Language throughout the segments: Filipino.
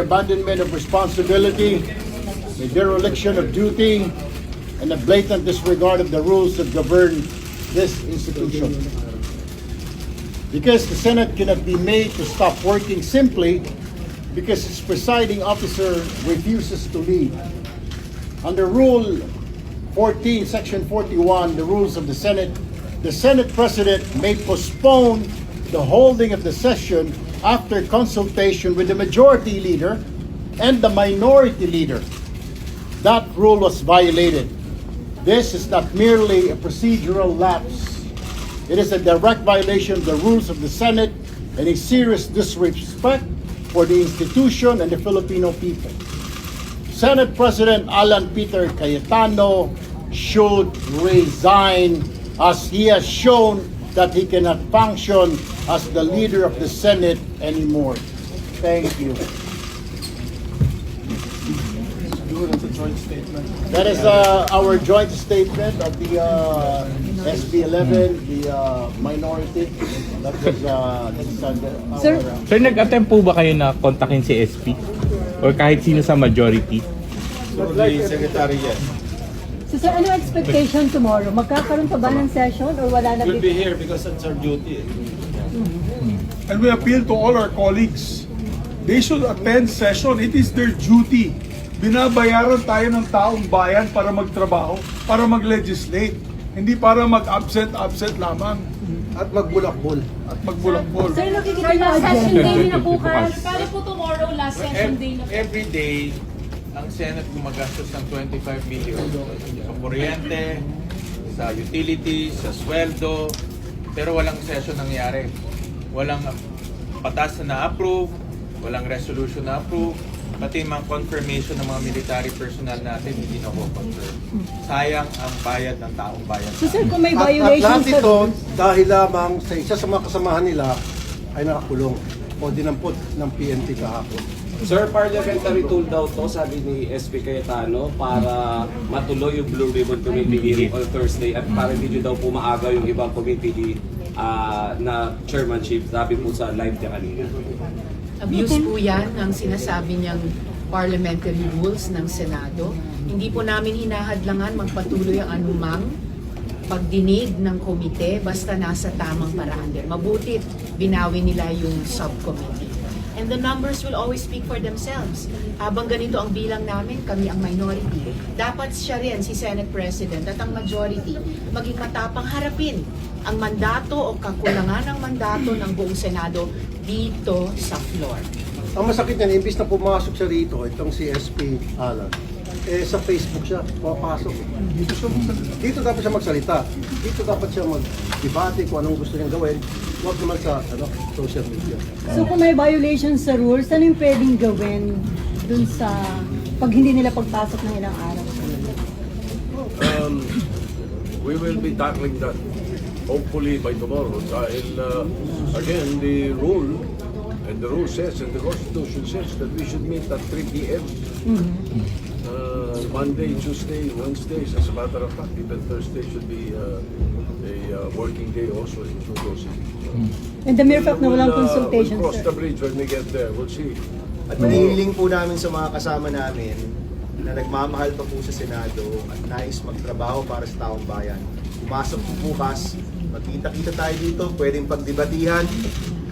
abandonment of responsibility, a dereliction of duty, and a blatant disregard of the rules that govern this institution. Because the Senate cannot be made to stop working simply because its presiding officer refuses to lead. Under Rule 14, Section 41, the rules of the Senate President may postpone the holding of the session after consultation with the majority leader and the minority leader. That rule was violated. This is not merely a procedural lapse. It is a direct violation of the rules of the Senate and a serious disrespect for the institution and the Filipino people. Senate President Alan Peter Cayetano should resign, as he has shown that he cannot function as the leader of the Senate anymore. Thank you. That is our joint statement of the SB 11, the minority. That was Sir, Sir, nag-attempt po ba kayo na kontakin si SP? Or kahit sino sa majority? Secretary, yes. so sir, ano expectation tomorrow? Magkakaroon pa ba ng session or wala na? We'll be here because it's our duty. And we appeal to all our colleagues. They should attend session. It is their duty. Binabayaran tayo ng taong bayan para magtrabaho, para mag-legislate. Hindi para mag-absent lamang. At magbulakbol. Sir, nakikita na Session agenda. day na bukas. Pero po tomorrow, last session day na po. Every day, ang Senate gumagastos ng 25 million sa kuryente, sa utilities, sa sweldo, pero walang session nangyari. Walang patas na na-approve, walang resolution na-approve, pati mga confirmation ng mga military personnel natin hindi na confirm. Sayang ang bayad ng taong bayan. So sir, kung may At violation lahat sa ito, dahil lamang sa isa sa mga kasamahan nila ay nakakulong o dinampot ng PNP kahapon. Sir, parliamentary tool daw to, sabi ni SP Cayetano, para matuloy yung Blue Ribbon Committee hearing on Thursday at para hindi daw po maaga yung ibang committee na chairmanship, sabi po sa live niya kanina. Abuse po yan ang sinasabi niyang parliamentary rules ng Senado. Hindi po namin hinahadlangan magpatuloy ang anumang pagdinig ng komite basta nasa tamang paraan din. Mabuti binawi nila yung subcommittee. And the numbers will always speak for themselves. Habang ganito ang bilang namin, kami ang minority. Dapat siya rin, si Senate President, at ang majority, maging matapang harapin ang mandato o kakulangan ng mandato ng buong Senado dito sa floor. Ang masakit niyan, imbis na pumasok siya rito, itong si SP Alan, sa Facebook siya, pumapasok. Dito dapat siya magsalita. Dito dapat siya mag-debate kung anong gusto niyang gawin. Huwag naman sa social media. So kung may violation sa rules, ano yung pwedeng gawin dun sa pag hindi nila pagpasok ng ilang araw? We will be tackling that hopefully by tomorrow. Dahil again, the rule says and the Constitution says that we should meet at 3 p.m. Monday, Tuesday, Wednesdays, as a matter of fact, even Thursday should be a working day also in Sugo City. And the mere fact na walang consultation, We'll cross sir. the bridge when we get there. We'll see. At hinihiling po namin sa mga kasama namin na nagmamahal pa po sa Senado at nais magtrabaho para sa taong bayan. Pumasok po bukas, magkita-kita tayo dito, pwedeng pagdebatihan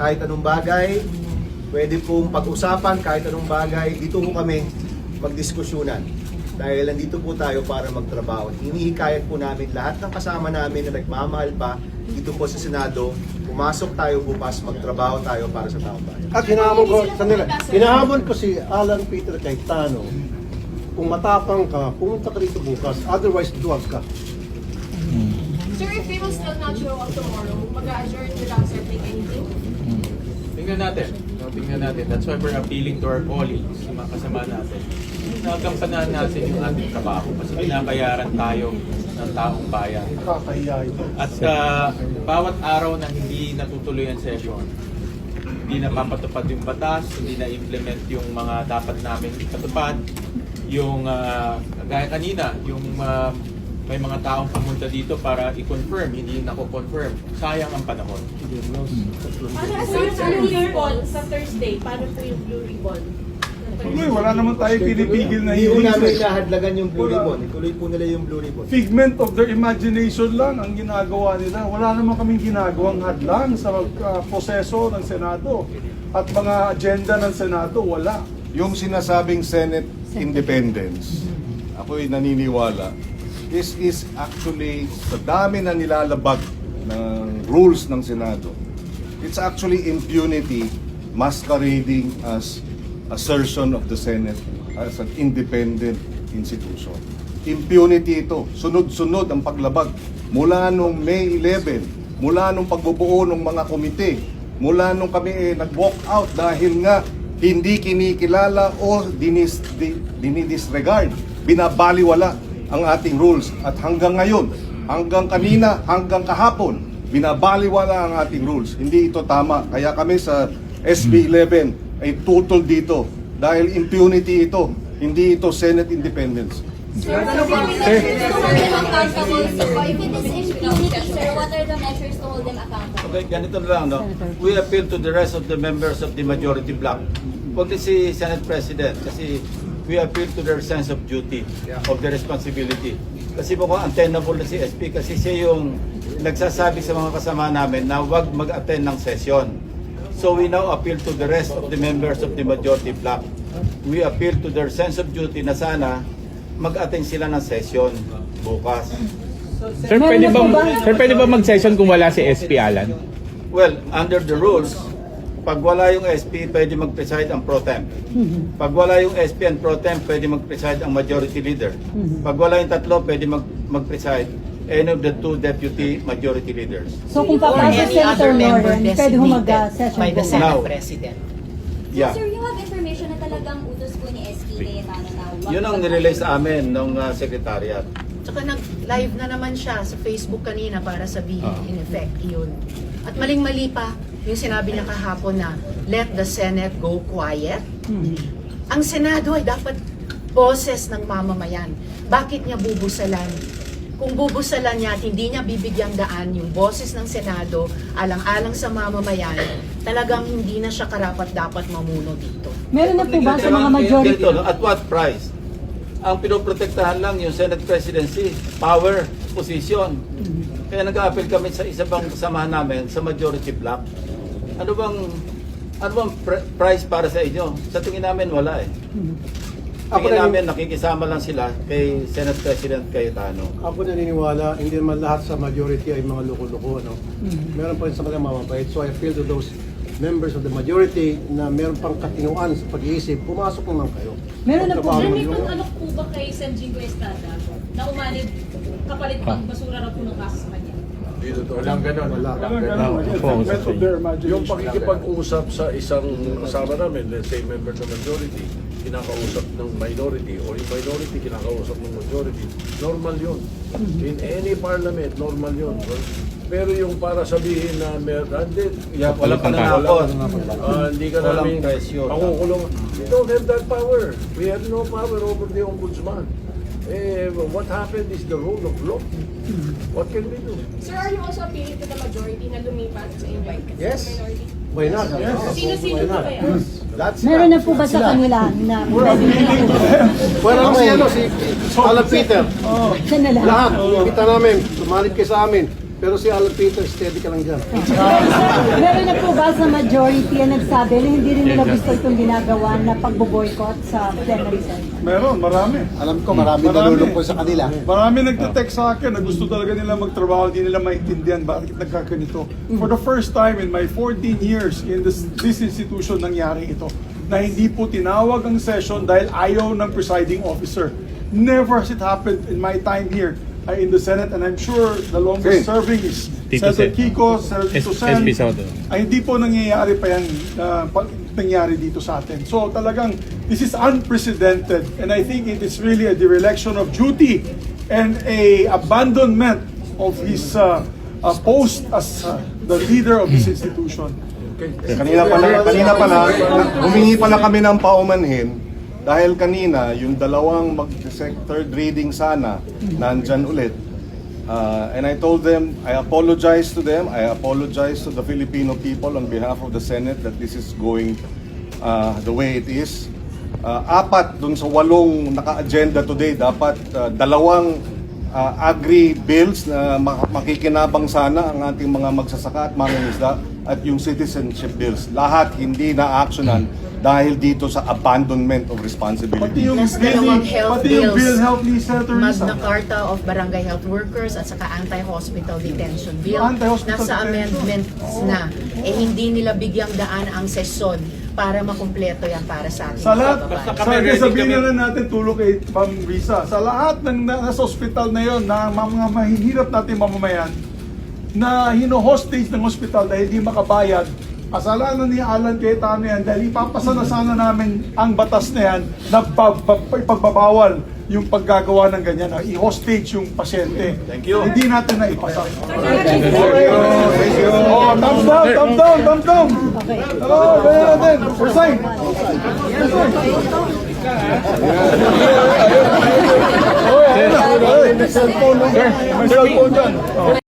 kahit anong bagay, pwede pong pag-usapan kahit anong bagay. Dito po kami magdiskusyonan dahil nandito po tayo para magtrabaho. Hinihikayat po namin lahat ng kasama namin na nagmamahal pa dito po sa Senado, pumasok tayo bukas, magtrabaho tayo para sa taong bayan. At hinahamon ko si Alan Peter Cayetano, kung matapang ka, pumunta ka rito bukas, otherwise duwag ka. Sir, if they will still not show up tomorrow, mag-adjourn without settling anything? Tingnan natin. Tingnan natin. That's why we're appealing to our colleagues, yung mga kasama natin. Nagampanan natin yung ating trabaho kasi binabayaran tayo ng taong bayan. Kakahiya ito. At bawat araw na hindi natutuloy ang session, hindi na papatupad yung batas, hindi na implement yung mga dapat namin ipatupad, yung gaya kanina, yung may mga taong pumunta dito para i-confirm, hindi nako-confirm. Sayang ang panahon. Paano po yung Blue Ribbon sa Thursday? Paano po yung Blue Ribbon? Tuloy, wala naman tayo pinipigil na Hindi po hearings. namin eh. nahadlagan yung Blue Wala. Ribbon. Ituloy po nila yung Blue Ribbon. Figment of their imagination lang ang ginagawa nila. Wala naman kaming ginagawang hadlang sa proseso ng Senado. At mga agenda ng Senado, wala. Yung sinasabing Senate independence, ako'y naniniwala, this is actually sa dami na nilalabag ng rules ng Senado. It's actually impunity masquerading as assertion of the Senate as an independent institution. Impunity ito. Sunod-sunod ang paglabag. Mula nung May 11, mula nung pagbubuo ng mga komite, mula nung kami nag-walk out dahil nga hindi kinikilala o dinidisregard, binabaliwala ang ating rules. At hanggang ngayon, hanggang kanina, hanggang kahapon, binabaliwala ang ating rules. Hindi ito tama. Kaya kami sa SB 11 ay tutol dito dahil impunity ito, hindi ito Senate independence. Sir, accountable. So, if it is impunity, sir, what are the measures to hold them accountable? Okay, ganito na lang, no? We appeal to the rest of the members of the majority bloc. Huwag si Senate President kasi we appeal to their sense of duty, of their responsibility. Kasi mukhang untenable na si SP kasi siya yung nagsasabi sa mga kasama namin na huwag mag-attend ng session. So we now appeal to the rest of the members of the majority bloc. We appeal to their sense of duty na sana mag-attend sila ng session bukas. Sir, pwede ba mag-session kung wala si SP Alan? Well, under the rules, pag wala yung SP, pwede mag-preside ang pro temp. Pag wala yung SP and pro temp, pwede mag-preside ang majority leader. Pag wala yung tatlo, pwede mag-preside any of the two deputy majority leaders. So kung Or papasok any Senator other member Lauren, pwede humag designated by the bukas. Senate Now. President. Yeah. Sir, you have information na talagang utos po ni SK Cayetano na wag Yun ang nirelease sa amin ng secretariat. Tsaka nag-live na naman siya sa Facebook kanina para sabihin in effect yun. At maling-mali pa yung sinabi niya kahapon na let the Senate go quiet. Ang Senado ay dapat boses ng mamamayan. Bakit niya bubusalan? Kung bubusalan niya at hindi niya bibigyang daan yung boses ng Senado alang-alang sa mamamayan, talagang hindi na siya karapat-dapat mamuno dito. Meron na po ba sa mga majority? Ganito, no? At what price? Ang pinoprotektahan lang yung Senate presidency, power, position. Kaya nag-a-appeal kami sa isa bang kasamahan namin sa majority bloc. Ano bang price para sa inyo? Sa tingin namin wala eh. Tingin namin nakikisama lang sila kay Senate President Cayetano. Ako naniniwala, hindi naman lahat sa majority ay mga loko-loko. No? Meron pa rin sa mga mamabait. So I appeal to those members of the majority na meron pang katinuan sa pag-iisip, pumasok naman kayo. Meron na po. Nandito alok po ba kay Sen. Jingo Estrada na umanid kapalit pag basura raw po ng kaso sa kanya? Walang ganun. Figment of their imagination. Yung pakikipag-usap sa isang kasama namin, let's say member ng majority, kinakausap ng minority, o yung minority kinakausap ng majority, normal yun. In any parliament, normal yun. Pero yung para sabihin na Walang pananakot. hindi ka Walang namin pressure. pakukulong. We don't have that power. We have no power over the ombudsman. What happened is the rule of law. What can we do? Sir, are you also appealing to the majority na lumipat sa invite kasi Yes. sa minority? Why not? Sino-sino po ba yan? That's Meron na po ba sa kanila na pwede Wala naman si Alan Peter. siya na lang? Lahat, kita namin, sumalit kayo sa amin. Pero si Alan Peter, steady ka lang dyan. Meron na po ba sa majority ang nagsabi na hindi rin nila gusto itong ginagawa na pagbo-boycott sa plenary session? Meron, marami. Alam ko, marami nalulungkot sa kanila. Marami nagte-text sa akin na gusto talaga nila magtrabaho, hindi nila maintindihan bakit nagkaganito. For the first time in my 14 years in this institution nangyari ito, na hindi po tinawag ang session dahil ayaw ng presiding officer. Never has it happened in my time here in the Senate, and I'm sure the longest serving is Tito Senator Sen. Kiko, Senator Tito Sen. SP Soto. Ay hindi po nangyayari pa yan nangyari dito sa atin. So talagang this is unprecedented, and I think it is really a dereliction of duty and a abandonment of his post as the leader of this institution. Kanina pala, humingi pala kami ng paumanhin dahil kanina yung dalawang third reading sana nandyan ulit. And I told them, I apologize to them, I apologize to the Filipino people on behalf of the Senate that this is going the way it is. apat dun sa 8 naka-agenda today, dapat 2 agri-bills na makikinabang sana ang ating mga magsasaka at mangingisda at yung citizenship bills. Lahat hindi na-actionan dahil dito sa abandonment of Pati responsibility. yung Plus, bill, dalawang health pati yung bills. bill health ni Senator Risa. Magna Carta of Barangay Health Workers at saka Anti-Hospital Detention Bill. Anti-hospital Nasa detention. amendments na. Hindi nila bigyang daan ang sesyon para makumpleto yan para sa ating Sa lahat, kababayan. sabihin na rin natin tulong kay Ma'am Risa. Sa lahat ng nasa ospital na yon na mga mahihirap natin mamamayan na hino-hostage ng ospital dahil hindi makabayad, kasalanan ni Alan Cayetano yan dahil ipapasa na sana namin ang batas na yan na ipagbabawal yung paggagawa ng ganyan, na i-hostage yung pasyente. Thank you. Hindi natin na ipasa. Thank you. Oh, thumbs down, thumbs down, thumbs down. Hello, ganyan natin. Resign. Sir, May cellphone dyan.